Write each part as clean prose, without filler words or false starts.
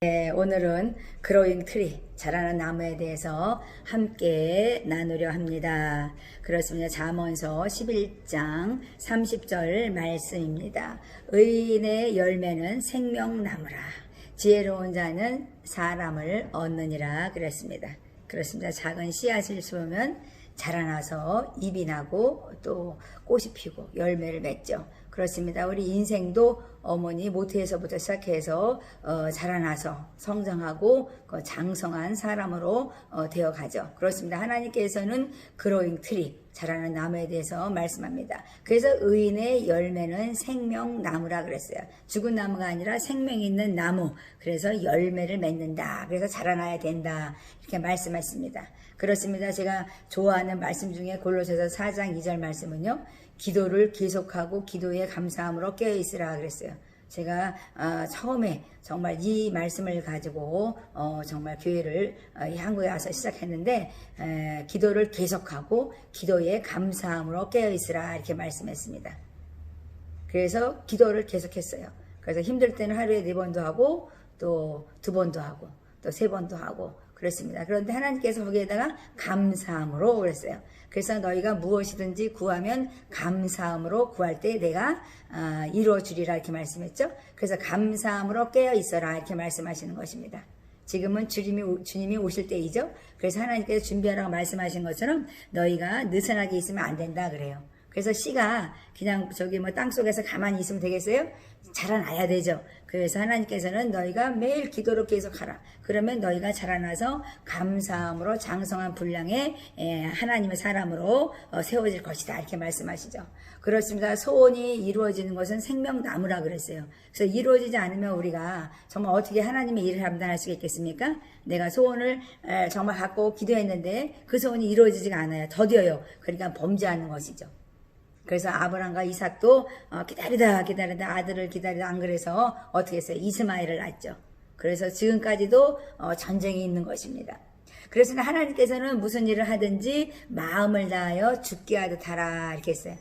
네, 오늘은 그로잉 트리, 자라는 나무에 대해서 함께 나누려 합니다. 그렇습니다. 잠언서 11장 30절 말씀입니다. 의인의 열매는 생명나무라. 지혜로운 자는 사람을 얻느니라 그랬습니다. 그렇습니다. 작은 씨앗을 쏘면 자라나서 잎이 나고 또 꽃이 피고 열매를 맺죠. 그렇습니다. 우리 인생도 어머니 모태에서부터 시작해서 자라나서 성장하고 장성한 사람으로 되어가죠. 그렇습니다. 하나님께서는 그로잉 트리, 자라는 나무에 대해서 말씀합니다. 그래서 의인의 열매는 생명나무라 그랬어요. 죽은 나무가 아니라 생명 있는 나무. 그래서 열매를 맺는다. 그래서 자라나야 된다. 이렇게 말씀하십니다. 그렇습니다. 제가 좋아하는 말씀 중에 골로새서 4장 2절 말씀은요. 기도를 계속하고 기도에 감사함으로 깨어있으라 그랬어요. 제가 처음에 정말 이 말씀을 가지고 정말 교회를 한국에 와서 시작했는데 기도를 계속하고 기도에 감사함으로 깨어있으라 이렇게 말씀했습니다. 그래서 기도를 계속했어요. 그래서 힘들 때는 하루에 4번도 하고 또 2번도 하고 또 3번도 하고 그렇습니다. 그런데 하나님께서 거기에다가 감사함으로 그랬어요. 그래서 너희가 무엇이든지 구하면 감사함으로 구할 때 내가 이루어 주리라 이렇게 말씀했죠. 그래서 감사함으로 깨어 있어라 이렇게 말씀하시는 것입니다. 지금은 주님이 오실 때이죠. 그래서 하나님께서 준비하라고 말씀하신 것처럼 너희가 느슨하게 있으면 안 된다 그래요. 그래서 씨가 그냥 저기 땅속에서 가만히 있으면 되겠어요? 자라나야 되죠. 그래서 하나님께서는 너희가 매일 기도로 계속하라. 그러면 너희가 자라나서 감사함으로 장성한 분량의 하나님의 사람으로 세워질 것이다. 이렇게 말씀하시죠. 그렇습니다. 소원이 이루어지는 것은 생명나무라 그랬어요. 그래서 이루어지지 않으면 우리가 정말 어떻게 하나님의 일을 감당할 수가 있겠습니까? 내가 소원을 정말 갖고 기도했는데 그 소원이 이루어지지가 않아요. 더뎌요. 그러니까 범죄하는 것이죠. 그래서 아브람과 이삭도 기다리다 아들을 기다리다 안 그래서 어떻게 했어요? 이스마엘을 낳았죠. 그래서 지금까지도 전쟁이 있는 것입니다. 그래서 하나님께서는 무슨 일을 하든지 마음을 다하여 죽게 하듯 하라 이렇게 했어요.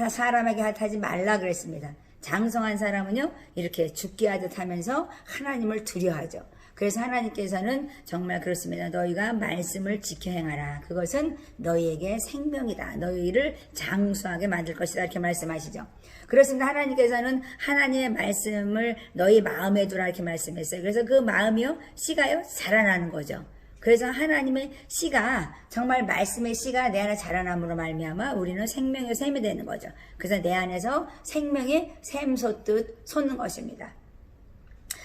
사람에게 하지 말라 그랬습니다. 장성한 사람은요 이렇게 죽게 하듯 하면서 하나님을 두려워하죠. 그래서 하나님께서는 정말 그렇습니다. 너희가 말씀을 지켜 행하라. 그것은 너희에게 생명이다. 너희를 장수하게 만들 것이다. 이렇게 말씀하시죠. 그렇습니다. 하나님께서는 하나님의 말씀을 너희 마음에 두라 이렇게 말씀했어요. 그래서 그 마음이요 씨가요 자라나는 거죠. 그래서 하나님의 씨가 정말 말씀의 씨가 내 안에 자라남으로 말미암아 우리는 생명의 샘이 되는 거죠. 그래서 내 안에서 생명의 샘 솟듯 솟는 것입니다.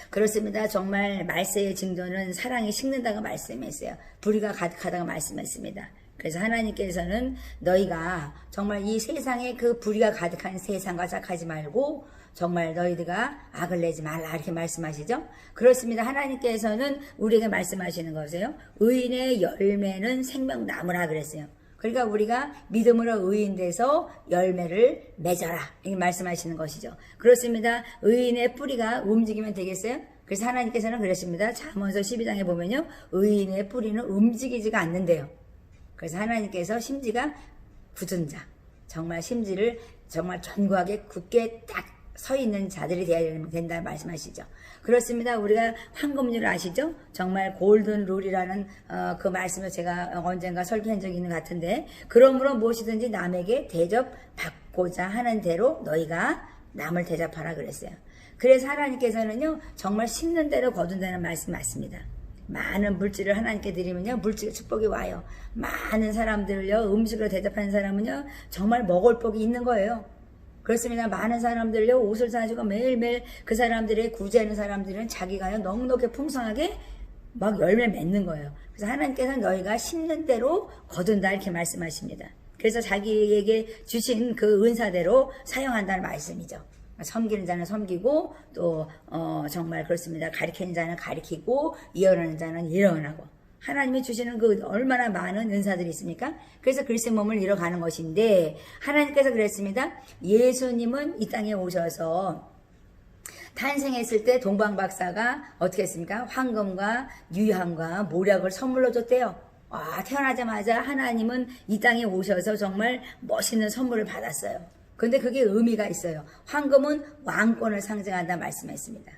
그렇습니다. 정말 말세의 징조는 사랑이 식는다고 말씀했어요. 불의가 가득하다고 말씀했습니다. 그래서 하나님께서는 너희가 정말 이 세상에 그 불의가 가득한 세상과 짝하지 말고 정말 너희들과 악을 내지 말라 이렇게 말씀하시죠. 그렇습니다. 하나님께서는 우리에게 말씀하시는 것이에요. 의인의 열매는 생명나무라 그랬어요. 그러니까 우리가 믿음으로 의인 돼서 열매를 맺어라 이렇게 말씀하시는 것이죠. 그렇습니다. 의인의 뿌리가 움직이면 되겠어요? 그래서 하나님께서는 그러십니다. 잠언서 12장에 보면요. 의인의 뿌리는 움직이지가 않는데요. 그래서 하나님께서 심지가 굳은 자, 정말 심지를 정말 견고하게 굳게 딱 서 있는 자들이 되어야 된다 말씀하시죠. 그렇습니다. 우리가 황금률 아시죠? 정말 골든 룰이라는 그 말씀을 제가 언젠가 설교한 적이 있는 것 같은데 그러므로 무엇이든지 남에게 대접받고자 하는 대로 너희가 남을 대접하라 그랬어요. 그래서 하나님께서는요 정말 심는 대로 거둔다는 말씀 맞습니다. 많은 물질을 하나님께 드리면요 물질의 축복이 와요. 많은 사람들을요 음식으로 대접하는 사람은요 정말 먹을 복이 있는 거예요. 그렇습니다. 많은 사람들요 옷을 사주고 매일매일 그 사람들의 구제하는 사람들은 자기가요 넉넉하게 풍성하게 막 열매 맺는 거예요. 그래서 하나님께서는 너희가 심는 대로 거둔다 이렇게 말씀하십니다. 그래서 자기에게 주신 그 은사대로 사용한다는 말씀이죠. 섬기는 자는 섬기고 또 정말 그렇습니다. 가르치는 자는 가르치고 예언하는 자는 예언하고 하나님이 주시는 그 얼마나 많은 은사들이 있습니까? 그래서 그리스도의 몸을 이뤄가는 것인데 하나님께서 그랬습니다. 예수님은 이 땅에 오셔서 탄생했을 때 동방박사가 어떻게 했습니까? 황금과 유향과 모략을 선물로 줬대요. 태어나자마자 하나님은 이 땅에 오셔서 정말 멋있는 선물을 받았어요. 그런데 그게 의미가 있어요. 황금은 왕권을 상징한다 말씀했습니다.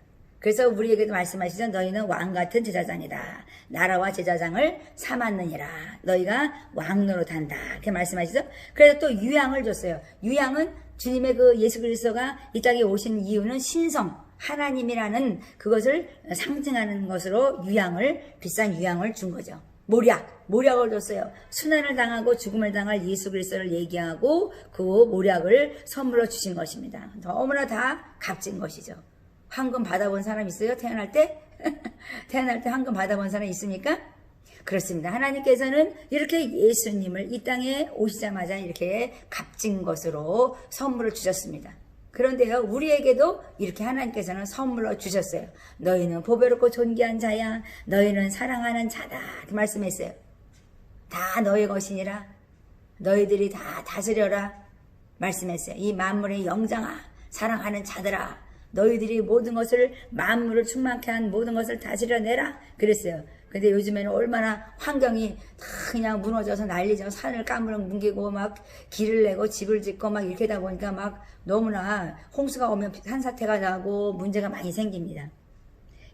그래서 우리에게도 말씀하시죠. 너희는 왕같은 제사장이다. 나라와 제사장을 삼았느니라. 너희가 왕 노릇한다. 이렇게 말씀하시죠. 그래서 또 유향을 줬어요. 유향은 주님의 그 예수 그리스도가 이 땅에 오신 이유는 신성, 하나님이라는 그것을 상징하는 것으로 비싼 유향을 준 거죠. 모략을 줬어요. 순환을 당하고 죽음을 당할 예수 그리스도를 얘기하고 그 모략을 선물로 주신 것입니다. 너무나 다 값진 것이죠. 황금 받아본 사람 있어요? 태어날 때? 태어날 때 황금 받아본 사람 있습니까? 그렇습니다. 하나님께서는 이렇게 예수님을 이 땅에 오시자마자 이렇게 값진 것으로 선물을 주셨습니다. 그런데요, 우리에게도 이렇게 하나님께서는 선물로 주셨어요. 너희는 보배롭고 존귀한 자야. 너희는 사랑하는 자다. 이렇게 말씀했어요. 다 너희 것이니라. 너희들이 다 다스려라. 말씀했어요. 이 만물의 영장아, 사랑하는 자들아. 너희들이 모든 것을, 만물을 충만케 한 모든 것을 다스려내라. 그랬어요. 근데 요즘에는 얼마나 환경이 다 그냥 무너져서 난리죠. 산을 까무럭 뭉개고 막 길을 내고 집을 짓고 막 이렇게 하다 보니까 막 너무나 홍수가 오면 산사태가 나고 문제가 많이 생깁니다.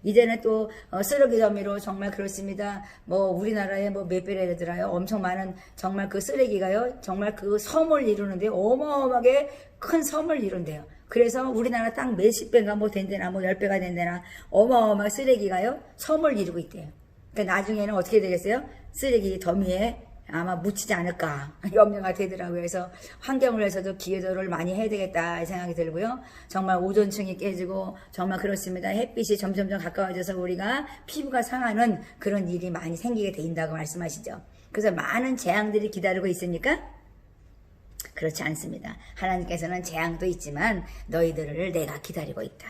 이제는 또 쓰레기 더미로 정말 그렇습니다. 뭐 우리나라에 뭐 몇 배를 들어요. 엄청 많은 정말 그 쓰레기가요. 정말 그 섬을 이루는데 어마어마하게 큰 섬을 이룬대요. 그래서 우리나라 땅 몇십 배가 뭐 된대나 뭐 10배가 된대나 어마어마한 쓰레기가요. 섬을 이루고 있대요. 그러니까 나중에는 어떻게 되겠어요? 쓰레기 더미에 아마 묻히지 않을까 염려가 되더라고요. 그래서 환경을 위해서도 기여도를 많이 해야 되겠다 생각이 들고요. 정말 오존층이 깨지고 정말 그렇습니다. 햇빛이 점점점 가까워져서 우리가 피부가 상하는 그런 일이 많이 생기게 된다고 말씀하시죠. 그래서 많은 재앙들이 기다리고 있습니까? 그렇지 않습니다. 하나님께서는 재앙도 있지만 너희들을 내가 기다리고 있다.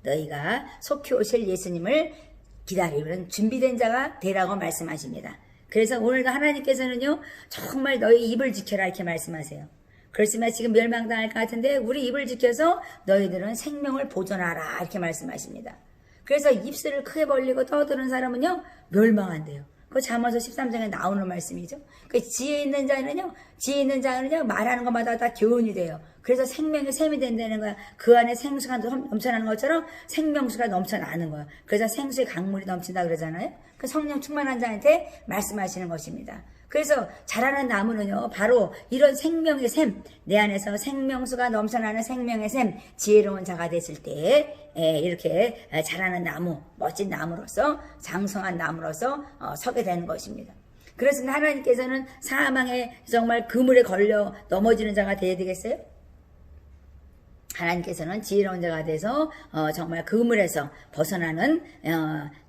너희가 속히 오실 예수님을 기다리는 준비된 자가 되라고 말씀하십니다. 그래서 오늘도 하나님께서는요, 정말 너희 입을 지켜라 이렇게 말씀하세요. 그렇지만 지금 멸망당할 것 같은데 우리 입을 지켜서 너희들은 생명을 보존하라 이렇게 말씀하십니다. 그래서 입술을 크게 벌리고 떠드는 사람은요, 멸망한대요. 그 잠언서 13장에 나오는 말씀이죠. 그 지혜 있는 자는요, 말하는 것마다 다 교훈이 돼요. 그래서 생명의 샘이 된다는 거야. 그 안에 생수가 넘쳐나는 것처럼 생명수가 넘쳐나는 거야. 그래서 생수의 강물이 넘친다 그러잖아요. 그 성령 충만한 자한테 말씀하시는 것입니다. 그래서 자라는 나무는요, 바로 이런 생명의 샘, 내 안에서 생명수가 넘쳐나는 생명의 샘, 지혜로운 자가 됐을 때 이렇게 자라는 나무, 멋진 나무로서, 장성한 나무로서 서게 되는 것입니다. 그렇습니다. 하나님께서는 사망에 정말 그물에 걸려 넘어지는 자가 되어야 되겠어요? 하나님께서는 지혜로운 자가 돼서 정말 그물에서 벗어나는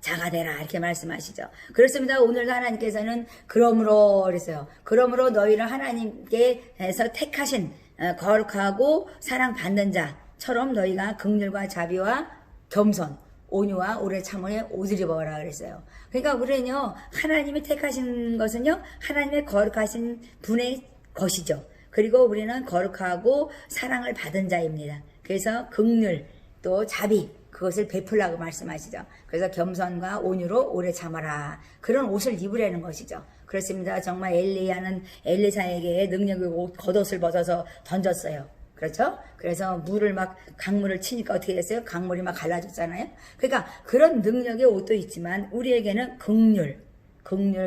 자가 되라 이렇게 말씀하시죠. 그렇습니다. 오늘도 하나님께서는 그러므로 너희를 하나님께서 택하신 거룩하고 사랑받는 자처럼 너희가 긍휼과 자비와 겸손, 온유와 오래 참음에 옷을 입어라 그랬어요. 그러니까 우리는요, 하나님이 택하신 것은요, 하나님의 거룩하신 분의 것이죠. 그리고 우리는 거룩하고 사랑을 받은 자입니다. 그래서 긍휼 또 자비 그것을 베풀라고 말씀하시죠. 그래서 겸손과 온유로 오래 참아라. 그런 옷을 입으라는 것이죠. 그렇습니다. 정말 엘리야는 엘리사에게 능력의 겉옷을 벗어서 던졌어요. 그렇죠? 그래서 강물을 치니까 어떻게 됐어요? 강물이 막 갈라졌잖아요. 그러니까 그런 능력의 옷도 있지만 우리에게는 긍휼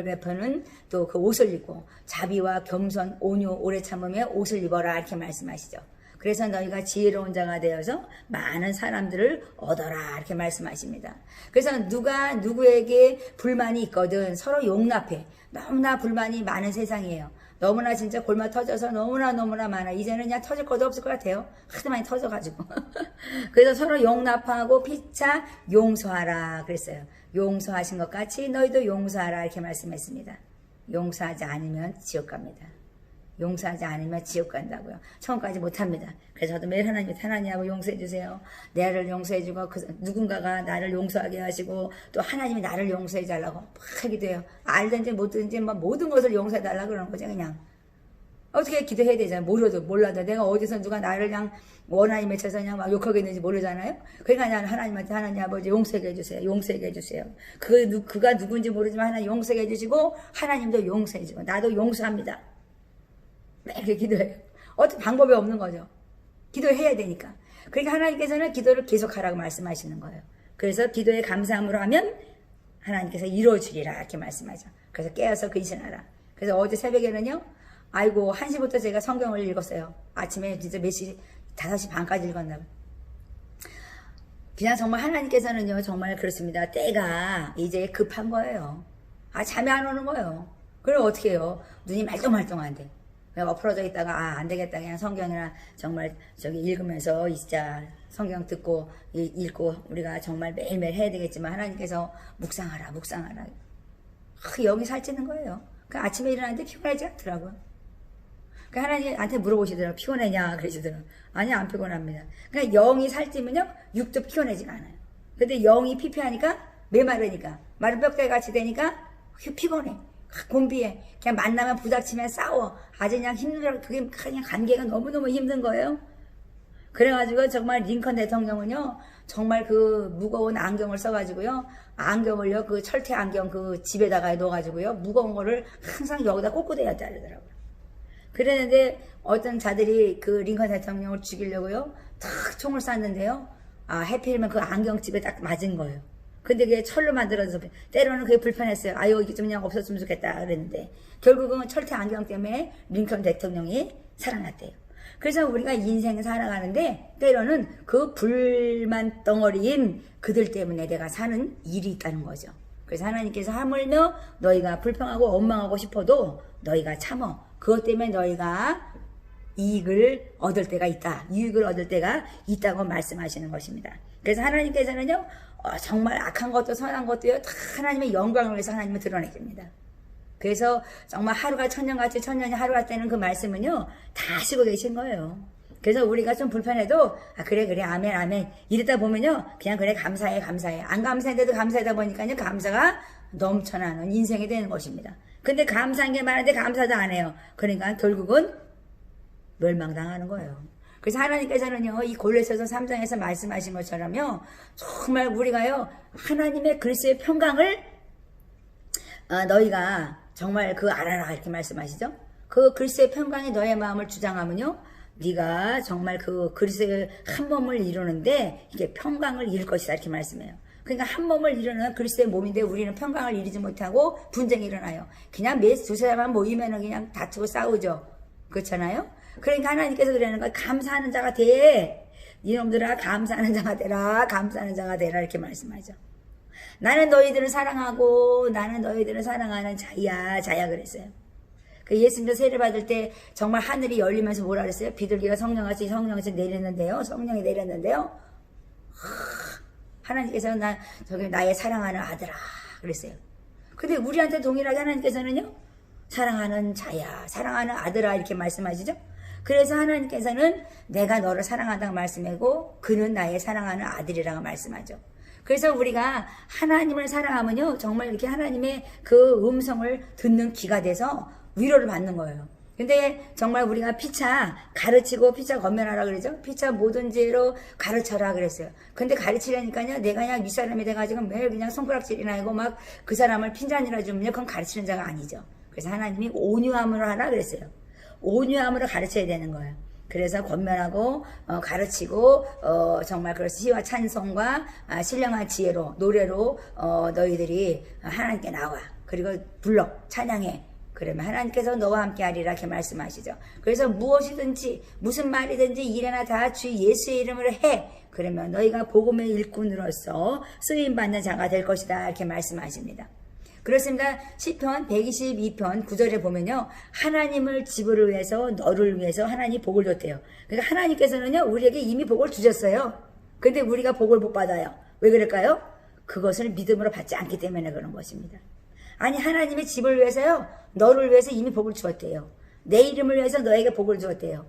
베푸는 또 그 옷을 입고 자비와 겸손, 온유, 오래 참음에 옷을 입어라 이렇게 말씀하시죠. 그래서 너희가 지혜로운 자가 되어서 많은 사람들을 얻어라 이렇게 말씀하십니다. 그래서 누가 누구에게 불만이 있거든 서로 용납해. 너무나 불만이 많은 세상이에요. 너무나 진짜 골마 터져서 너무나 많아. 이제는 그냥 터질 것도 없을 것 같아요. 하도 많이 터져가지고. 그래서 서로 용납하고 피차 용서하라 그랬어요. 용서하신 것 같이 너희도 용서하라 이렇게 말씀했습니다. 용서하지 않으면 지옥 갑니다. 용서하지 않으면 지옥 간다고요. 처음까지 못합니다. 그래서 저도 매일 하나님하고 용서해 주세요. 나를 용서해 주고 누군가가 나를 용서하게 하시고 또 하나님이 나를 용서해 달라고 막 기도해요. 알든지 못든지 모든 것을 용서해 달라고 그러는 거죠. 그냥 어떻게 기도해야 되잖아요. 몰라도 내가 어디서 누가 나를 그냥 원한이 맺혀서 그냥 막 욕하게 있는지 모르잖아요. 그러니까 나는 하나님한테 하나님 아버지 용서해 주세요. 용서해 주세요. 그가 누군지 모르지만 하나님 용서해 주시고 하나님도 용서해 주고 나도 용서합니다. 이렇게 기도해요. 어떤 방법이 없는 거죠. 기도해야 되니까. 그러니까 하나님께서는 기도를 계속하라고 말씀하시는 거예요. 그래서 기도에 감사함으로 하면 하나님께서 이루어주리라 이렇게 말씀하죠. 그래서 깨어서 근신하라. 그래서 어제 새벽에는요, 아이고 1시부터 제가 성경을 읽었어요. 아침에 진짜 몇 시, 5시 반까지 읽었나 봐요. 그냥 정말 하나님께서는요, 정말 그렇습니다. 때가 이제 급한 거예요. 잠이 안 오는 거예요. 그럼 어떻게 해요? 눈이 말똥말똥한데. 그냥 엎어져 있다가, 안 되겠다. 그냥 성경이나 정말 저기 읽으면서 진짜 성경 듣고 읽고 우리가 정말 매일매일 해야 되겠지만 하나님께서 묵상하라. 영이 살찌는 거예요. 그 아침에 일어났는데 피곤하지 않더라고요. 그 하나님한테 물어보시더라고요. 피곤하냐? 그러시더라고요. 아니, 안 피곤합니다. 그러니까 영이 살찌면요, 육도 피곤하지가 않아요. 근데 영이 피폐하니까, 메마르니까, 마른 뼈대 같이 되니까, 피곤해. 곤비해. 그냥 만나면 부닥치면 싸워. 아주 그냥 힘들어. 그게 그냥 관계가 너무너무 힘든 거예요. 그래가지고 정말 링컨 대통령은요, 정말 그 무거운 안경을 써가지고요, 안경을요, 그 철퇴 안경 그 집에다가 넣어가지고요, 무거운 거를 항상 여기다 꽂고 다녔다 그러더라고요. 그랬는데 어떤 자들이 그 링컨 대통령을 죽이려고요, 탁 총을 쐈는데요, 해필이면 그 안경집에 딱 맞은 거예요. 근데 그게 철로 만들어서 때로는 그게 불편했어요. 이게 좀 그냥 없었으면 좋겠다 그랬는데 결국은 철퇴 안경 때문에 링컨 대통령이 살아났대요. 그래서 우리가 인생 살아가는데 때로는 그 불만 덩어리인 그들 때문에 내가 사는 일이 있다는 거죠. 그래서 하나님께서 하물며 너희가 불평하고 원망하고 싶어도 너희가 참어. 그것 때문에 너희가 이익을 얻을 때가 있다. 유익을 얻을 때가 있다고 말씀하시는 것입니다. 그래서 하나님께서는요, 정말 악한 것도 선한 것도요, 다 하나님의 영광을 위해서 하나님을 드러내줍니다. 그래서 정말 하루가 천년같이 천년이 하루가 되는 그 말씀은요, 다 하시고 계신 거예요. 그래서 우리가 좀 불편해도, 그래, 아멘. 이러다 보면요, 그냥 그래, 감사해. 안 감사했는데도 감사하다 보니까요, 감사가 넘쳐나는 인생이 되는 것입니다. 근데 감사한 게 많은데 감사도 안 해요. 그러니까 결국은 멸망당하는 거예요. 그래서 하나님께서는요, 이 골로새서 3장에서 말씀하신 것처럼요, 정말 우리가요, 하나님의 그리스도의 평강을 너희가 정말 알아라 이렇게 말씀하시죠. 그 그리스도의 평강이 너의 마음을 주장하면요, 네가 정말 그 그리스도의 한 몸을 이루는데 이게 평강을 이룰 것이다 이렇게 말씀해요. 그러니까 한 몸을 이루는 그리스도의 몸인데 우리는 평강을 이루지 못하고 분쟁이 일어나요. 그냥 두세 사람만 모이면은 그냥 다투고 싸우죠. 그렇잖아요. 그러니까 하나님께서 그러는 거예요. 감사하는 자가 돼. 이놈들아 감사하는 자가 되라 이렇게 말씀하죠. 나는 너희들을 사랑하고 나는 너희들을 사랑하는 자야 그랬어요. 그 예수님도 세례 받을 때 정말 하늘이 열리면서 뭐라 그랬어요? 비둘기가 성령이 내렸는데요. 하나님께서 나의 사랑하는 아들아 그랬어요. 근데 우리한테 동일하게 하나님께서는요, 사랑하는 자야, 사랑하는 아들아 이렇게 말씀하시죠. 그래서 하나님께서는 내가 너를 사랑한다고 말씀하고 그는 나의 사랑하는 아들이라고 말씀하죠. 그래서 우리가 하나님을 사랑하면요, 정말 이렇게 하나님의 그 음성을 듣는 귀가 돼서 위로를 받는 거예요. 근데 정말 우리가 피차 가르치고 피차 권면하라 그러죠. 피차 모든 죄로 가르쳐라 그랬어요. 근데 가르치려니까요, 내가 그냥 윗사람이 돼가지고 매일 그냥 손가락질이나 하고 막 그 사람을 핀잔이라 주면요, 그건 가르치는 자가 아니죠. 그래서 하나님이 온유함으로 하라 그랬어요. 온유함으로 가르쳐야 되는 거예요. 그래서 권면하고 가르치고 정말 그 시와 찬송과 신령한 지혜로 노래로 너희들이 하나님께 나와. 그리고 불러 찬양해. 그러면 하나님께서 너와 함께 하리라 이렇게 말씀하시죠. 그래서 무엇이든지 무슨 말이든지 일에나 다 주 예수의 이름으로 해. 그러면 너희가 복음의 일꾼으로서 쓰임받는 자가 될 것이다 이렇게 말씀하십니다. 그렇습니다. 시편 122편 9절에 보면요, 하나님을 집을 위해서 너를 위해서 하나님이 복을 줬대요. 그러니까 하나님께서는요, 우리에게 이미 복을 주셨어요. 근데 우리가 복을 못 받아요. 왜 그럴까요? 그것을 믿음으로 받지 않기 때문에 그런 것입니다. 아니, 하나님의 집을 위해서요, 너를 위해서 이미 복을 주었대요. 내 이름을 위해서 너에게 복을 주었대요.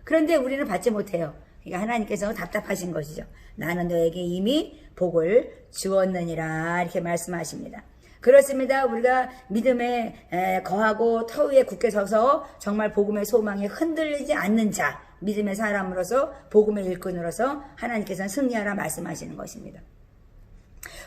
그런데 우리는 받지 못해요. 그러니까 하나님께서 답답하신 것이죠. 나는 너에게 이미 복을 주었느니라 이렇게 말씀하십니다. 그렇습니다. 우리가 믿음에 거하고 터 위에 굳게 서서 정말 복음의 소망에 흔들리지 않는 자, 믿음의 사람으로서 복음의 일꾼으로서 하나님께서는 승리하라 말씀하시는 것입니다.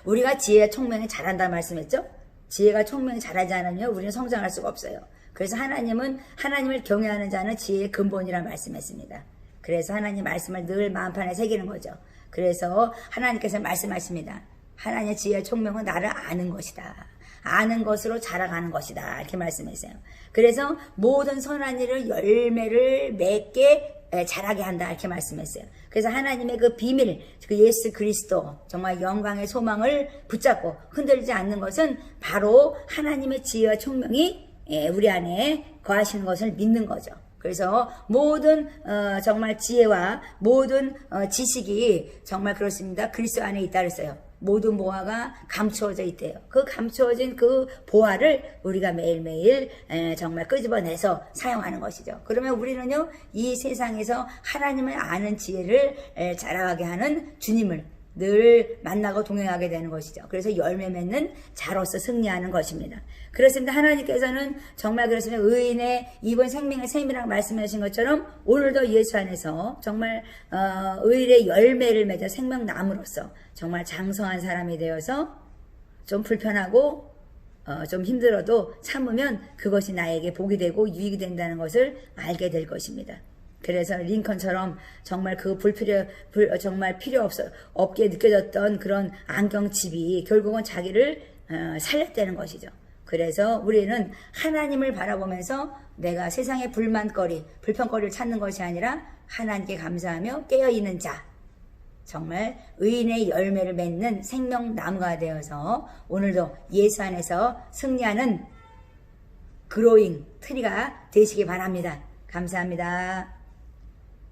우리가 지혜 총명이 잘한다 말씀했죠? 지혜가 총명이 잘하지 않으면 우리는 성장할 수가 없어요. 그래서 하나님을 경외하는 자는 지혜의 근본이라 말씀했습니다. 그래서 하나님 말씀을 늘 마음판에 새기는 거죠. 그래서 하나님께서 말씀하십니다. 하나님의 지혜와 총명은 나를 아는 것이다. 아는 것으로 자라가는 것이다. 이렇게 말씀했어요. 그래서 모든 선한 일을 열매를 맺게 자라게 한다. 이렇게 말씀했어요. 그래서 하나님의 그 비밀, 그 예수 그리스도, 정말 영광의 소망을 붙잡고 흔들리지 않는 것은 바로 하나님의 지혜와 총명이 우리 안에 거하시는 것을 믿는 거죠. 그래서 모든 정말 지혜와 모든 지식이 정말 그렇습니다. 그리스도 안에 있다 그랬어요. 모든 보화가 감추어져 있대요. 그 감추어진 그 보화를 우리가 매일매일 정말 끄집어내서 사용하는 것이죠. 그러면 우리는요, 이 세상에서 하나님을 아는 지혜를 자라가게 하는 주님을 늘 만나고 동행하게 되는 것이죠. 그래서 열매 맺는 자로서 승리하는 것입니다. 그렇습니다. 하나님께서는 정말 그렇습니다. 의인의 이번 생명의 셈이라고 말씀하신 것처럼 오늘도 예수 안에서 정말 의인의 열매를 맺어 생명나무로서 정말 장성한 사람이 되어서 좀 불편하고 좀 힘들어도 참으면 그것이 나에게 복이 되고 유익이 된다는 것을 알게 될 것입니다. 그래서 링컨처럼 정말 그 정말 필요 없게 느껴졌던 그런 안경칩이 결국은 자기를 살렸다는 것이죠. 그래서 우리는 하나님을 바라보면서 내가 세상의 불평거리를 찾는 것이 아니라 하나님께 감사하며 깨어있는 자, 정말 의인의 열매를 맺는 생명나무가 되어서 오늘도 예수 안에서 승리하는 그로잉 트리가 되시기 바랍니다. 감사합니다.